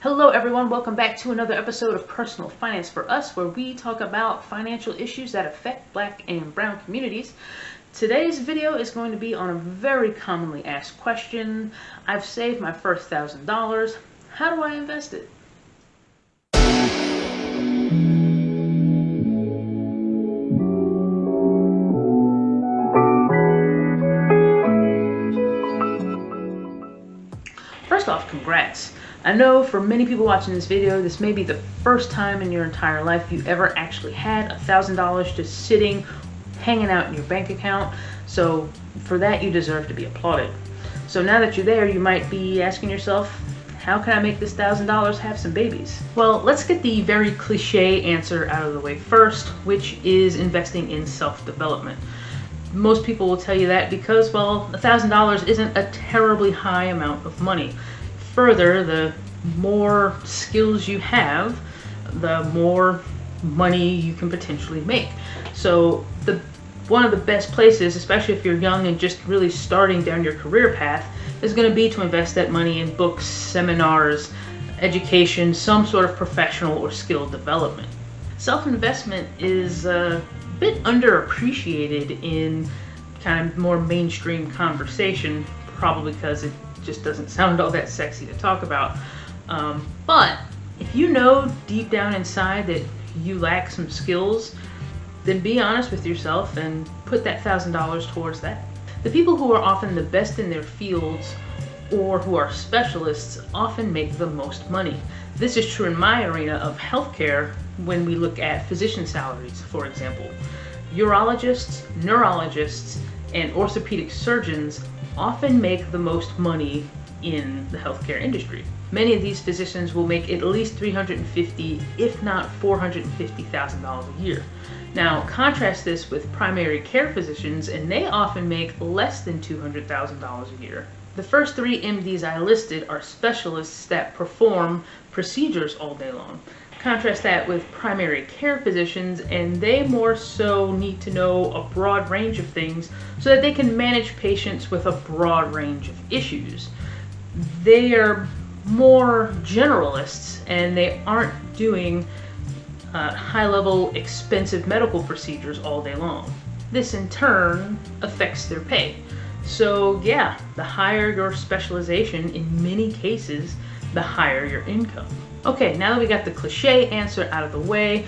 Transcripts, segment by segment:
Hello everyone, welcome back to another episode of Personal Finance for Us, where we talk about financial issues that affect Black and Brown communities. Today's video is going to be on a very commonly asked question. I've saved my first $1,000. How do I invest it? First off, congrats. I know for many people watching this video, this may be the first time in your entire life you ever actually had $1,000 just sitting, hanging out in your bank account. So for that, you deserve to be applauded. So now that you're there, you might be asking yourself, how can I make this $1,000 have some babies? Well, let's get the very cliche answer out of the way first, which is investing in self-development. Most people will tell you that because, well, $1,000 isn't a terribly high amount of money. Further, the more skills you have, the more money you can potentially make. So one of the best places, especially if you're young and just really starting down your career path, is going to be to invest that money in books, seminars, education, some sort of professional or skill development. Self-investment is a bit underappreciated in kind of more mainstream conversation, probably because it just doesn't sound all that sexy to talk about. But if you know deep down inside that you lack some skills, then be honest with yourself and put that $1,000 towards that. The people who are often the best in their fields or who are specialists often make the most money. This is true in my arena of healthcare when we look at physician salaries, for example. Urologists, neurologists, and orthopedic surgeons often make the most money in the healthcare industry. Many of these physicians will make at least $350,000, if not $450,000 a year. Now, contrast this with primary care physicians, and they often make less than $200,000 a year. The first three MDs I listed are specialists that perform procedures all day long. Contrast that with primary care physicians, and they more so need to know a broad range of things so that they can manage patients with a broad range of issues. They are more generalists, and they aren't doing high-level, expensive medical procedures all day long. This in turn affects their pay. So yeah, the higher your specialization, in many cases, the higher your income. Okay, now that we got the cliche answer out of the way,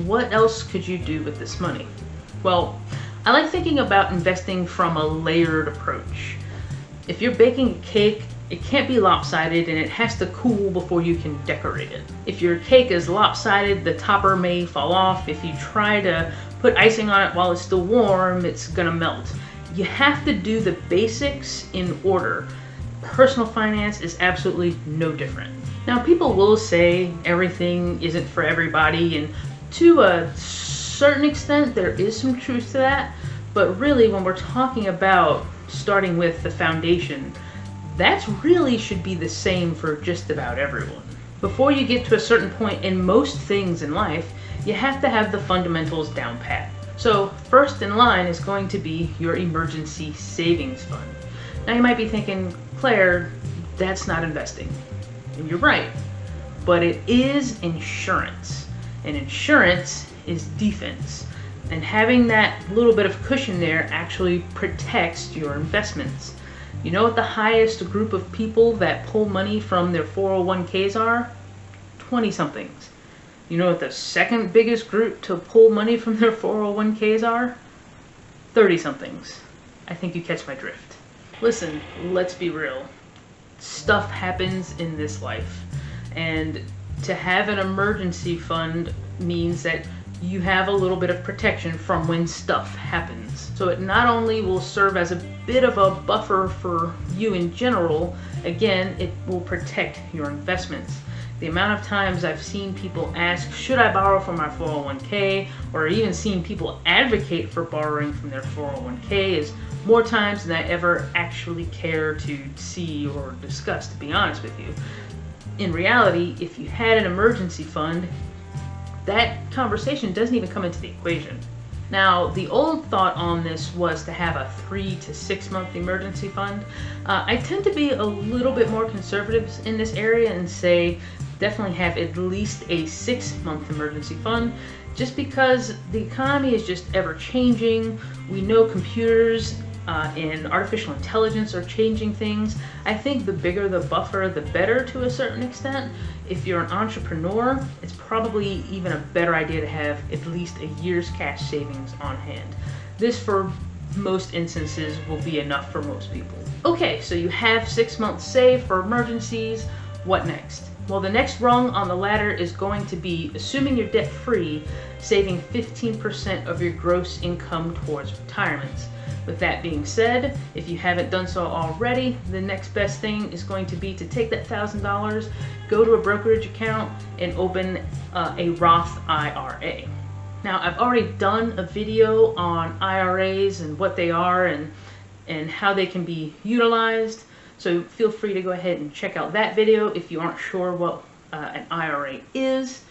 what else could you do with this money? Well, I like thinking about investing from a layered approach. If you're baking a cake, it can't be lopsided and it has to cool before you can decorate it. If your cake is lopsided, the topper may fall off. If you try to put icing on it while it's still warm, it's gonna melt. You have to do the basics in order. Personal finance is absolutely no different. Now, people will say everything isn't for everybody, and to a certain extent there is some truth to that, but really when we're talking about starting with the foundation, that really should be the same for just about everyone. Before you get to a certain point in most things in life, you have to have the fundamentals down pat. So first in line is going to be your emergency savings fund. Now you might be thinking, Claire, that's not investing. And you're right, but it is insurance, and insurance is defense. And having that little bit of cushion there actually protects your investments. You know what the highest group of people that pull money from their 401ks are? 20-somethings. You know what the second biggest group to pull money from their 401ks are? 30-somethings. I think you catch my drift. Listen, let's be real. Stuff happens in this life, and to have an emergency fund means that you have a little bit of protection from when stuff happens. So it not only will serve as a bit of a buffer for you in general, again, it will protect your investments. The amount of times I've seen people ask, should I borrow from my 401k, or even seen people advocate for borrowing from their 401k is more times than I ever actually care to see or discuss, to be honest with you. In reality, if you had an emergency fund, that conversation doesn't even come into the equation. Now, the old thought on this was to have a 3 to 6 month emergency fund. I tend to be a little bit more conservative in this area and say definitely have at least a 6-month emergency fund, just because the economy is just ever changing. We know computers and artificial intelligence are changing things. I think the bigger the buffer, the better to a certain extent. If you're an entrepreneur, it's probably even a better idea to have at least a year's cash savings on hand. This, for most instances, will be enough for most people. Okay, so you have 6 months saved for emergencies. What next? Well, the next rung on the ladder is going to be, assuming you're debt-free, saving 15% of your gross income towards retirement. With that being said, if you haven't done so already, the next best thing is going to be to take that $1,000, go to a brokerage account, and open a Roth IRA. Now, I've already done a video on IRAs and what they are and how they can be utilized, so feel free to go ahead and check out that video if you aren't sure what an IRA is.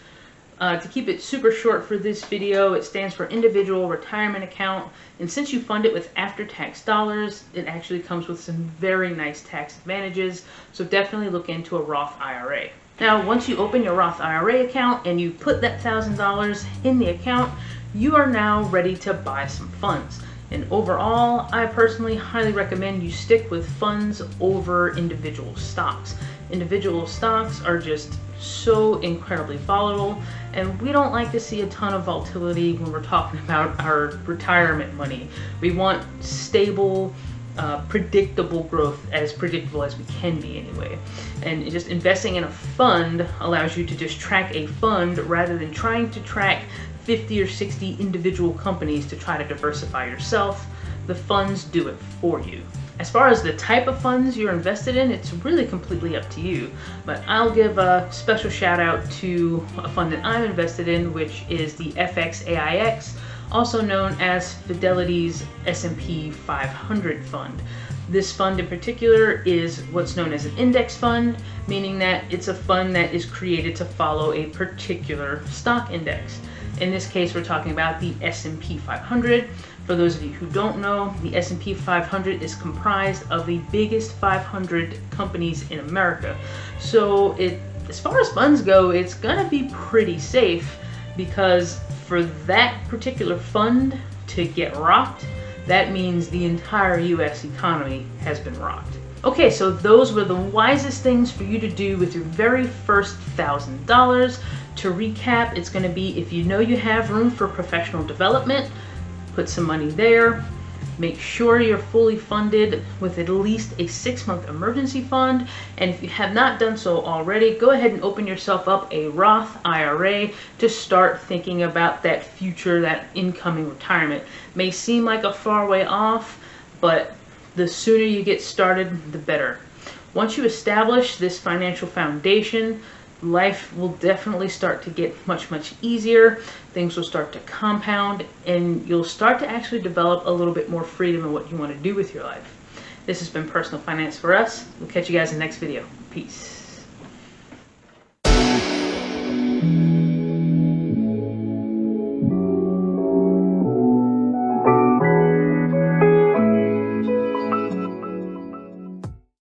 To keep it super short for this video, it stands for Individual Retirement Account, and since you fund it with after-tax dollars, it actually comes with some very nice tax advantages, so definitely look into a Roth IRA. Now, once you open your Roth IRA account and you put that $1,000 in the account, you are now ready to buy some funds. And overall, I personally highly recommend you stick with funds over individual stocks. Individual stocks are just so incredibly volatile, and we don't like to see a ton of volatility when we're talking about our retirement money. We want stable, predictable growth, as predictable as we can be anyway. And just investing in a fund allows you to just track a fund rather than trying to track 50 or 60 individual companies to try to diversify yourself. The funds do it for you. As far as the type of funds you're invested in, it's really completely up to you. But I'll give a special shout out to a fund that I'm invested in, which is the FXAIX, also known as Fidelity's S&P 500 fund. This fund in particular is what's known as an index fund, meaning that it's a fund that is created to follow a particular stock index. In this case, we're talking about the S&P 500. For those of you who don't know, the S&P 500 is comprised of the biggest 500 companies in America. So as far as funds go, it's gonna be pretty safe, because for that particular fund to get rocked, that means the entire US economy has been rocked. Okay, so those were the wisest things for you to do with your very first $1,000. To recap, it's going to be, if you know you have room for professional development, put some money there. Make sure you're fully funded with at least a 6-month emergency fund. And if you have not done so already, go ahead and open yourself up a Roth IRA to start thinking about that future, that incoming retirement. May seem like a far way off, but the sooner you get started, the better. Once you establish this financial foundation, life will definitely start to get much, much easier. Things will start to compound, and you'll start to actually develop a little bit more freedom in what you want to do with your life. This has been Personal Finance for Us. We'll catch you guys in the next video. Peace.